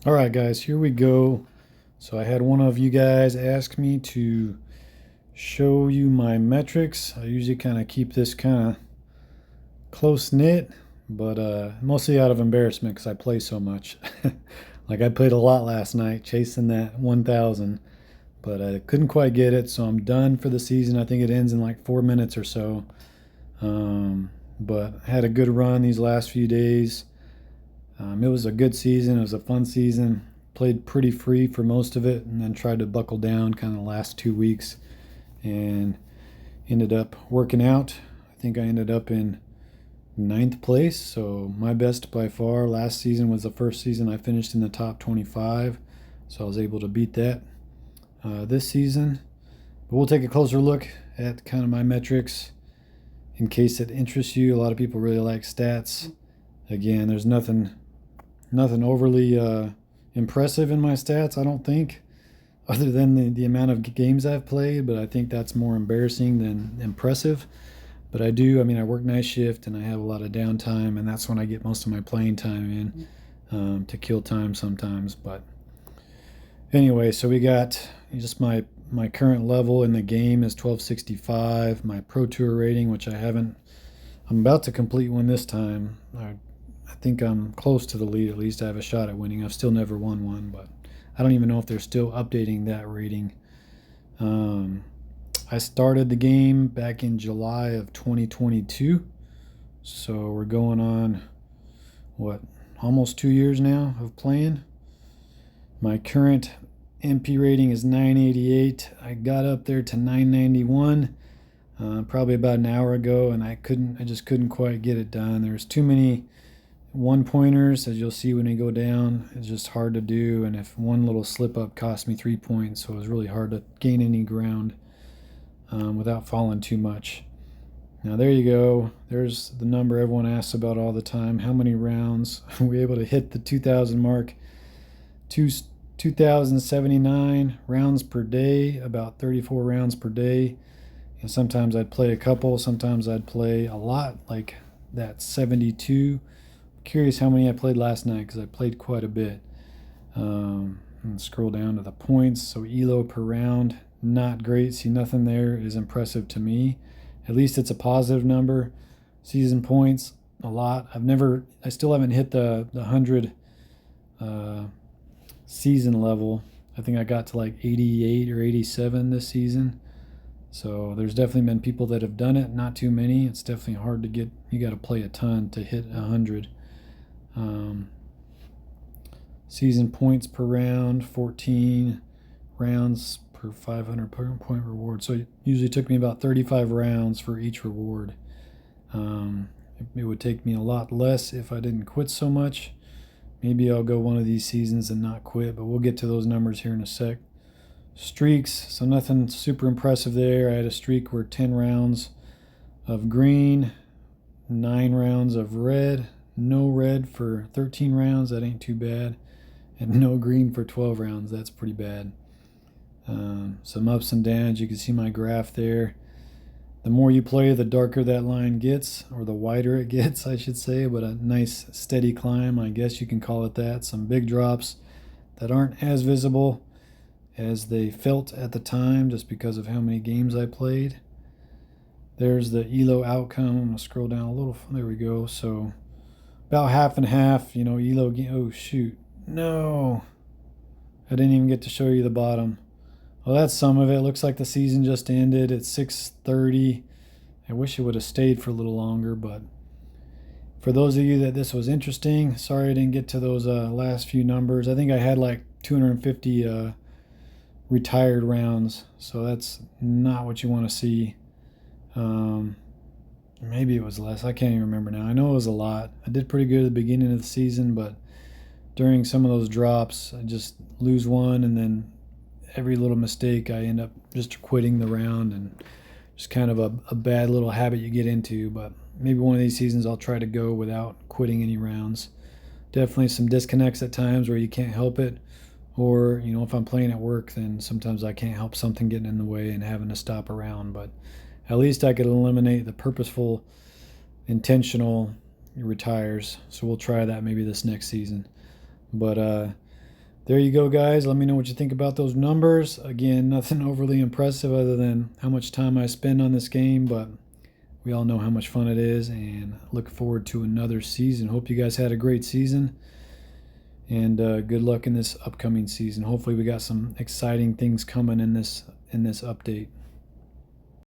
All right, guys, here we go. So I had one of you guys ask me to show you my metrics. I usually kind of keep this kind of close knit, but mostly out of embarrassment because I play so much. Like I played a lot last night, chasing that 1,000, but I couldn't quite get it, so I'm done for the season. I think it ends in like 4 minutes or so. But I had a good run these last few days. It was a good season. It was a fun season. Played pretty free for most of it, and then tried to buckle down kind of the last 2 weeks, and ended up working out. I think I ended up in ninth place, so my best by far. Last season was the first season I finished in the top 25, so I was able to beat that this season. But we'll take a closer look at kind of my metrics in case it interests you. A lot of people really like stats. Again, there's nothing overly impressive in my stats, I don't think, other than the amount of games I've played, but I think that's more embarrassing than impressive. But I work night shift and I have a lot of downtime, and that's when I get most of my playing time in to kill time sometimes. But anyway, so we got just my current level in the game is 1265. My Pro Tour rating, which I'm about to complete one this time. I think I'm close to the lead. At least I have a shot at winning. I've still never won one, but I don't even know if they're still updating that rating. Um, I started the game back in July of 2022, so we're going on what, almost 2 years now of playing. My current MP rating is 988. I got up there to 991 probably about an hour ago, and I just couldn't quite get it done. There's too many one pointers, as you'll see when we go down. It's just hard to do, and if one little slip up cost me 3 points, so it was really hard to gain any ground without falling too much. Now there you go. There's the number everyone asks about all the time. How many rounds? We able to hit the 2,000 mark. 2,079 rounds per day, about 34 rounds per day. And sometimes I'd play a couple, sometimes I'd play a lot, like that 72. Curious how many I played last night because I played quite a bit. And scroll down to the points. So ELO per round, not great. See, nothing there is impressive to me. At least it's a positive number. Season points, a lot. I still haven't hit the 100 uh, season level. I think I got to like 88 or 87 this season. So there's definitely been people that have done it, not too many. It's definitely hard to get. You got to play a ton to hit 100. Um, Season points per round, 14 rounds per 500 point reward. So it usually took me about 35 rounds for each reward. Um, it would take me a lot less if I didn't quit so much. Maybe I'll go one of these seasons and not quit, but we'll get to those numbers here in a sec. Streaks, so nothing super impressive there. I had a streak where 10 rounds of green, 9 rounds of red, no red for 13 rounds. That ain't too bad. And no green for 12 rounds. That's pretty bad. Some ups and downs. You can see my graph there. The more you play, the darker that line gets, or the wider it gets, I should say, but a nice steady climb, I guess you can call it that. Some big drops that aren't as visible as they felt at the time just because of how many games I played. There's the ELO outcome. I'm going to scroll down a little. There we go. So about half and half, ELO. Oh, shoot. No. I didn't even get to show you the bottom. Well, that's some of it. Looks like the season just ended at 6:30. I wish it would have stayed for a little longer, but for those of you that this was interesting, sorry I didn't get to those last few numbers. I think I had like 250 retired rounds, so that's not what you want to see. Um, Maybe it was less. I can't even remember now. I know it was a lot. I did pretty good at the beginning of the season, but during some of those drops, I just lose one, and then every little mistake, I end up just quitting the round, and just kind of a bad little habit you get into. But maybe one of these seasons I'll try to go without quitting any rounds. Definitely some disconnects at times where you can't help it, or if I'm playing at work, then sometimes I can't help something getting in the way and having to stop around. But at least I could eliminate the purposeful, intentional retires. So we'll try that maybe this next season. But there you go, guys. Let me know what you think about those numbers. Again, nothing overly impressive other than how much time I spend on this game, but we all know how much fun it is, and look forward to another season. Hope you guys had a great season, and good luck in this upcoming season. Hopefully we got some exciting things coming in this update.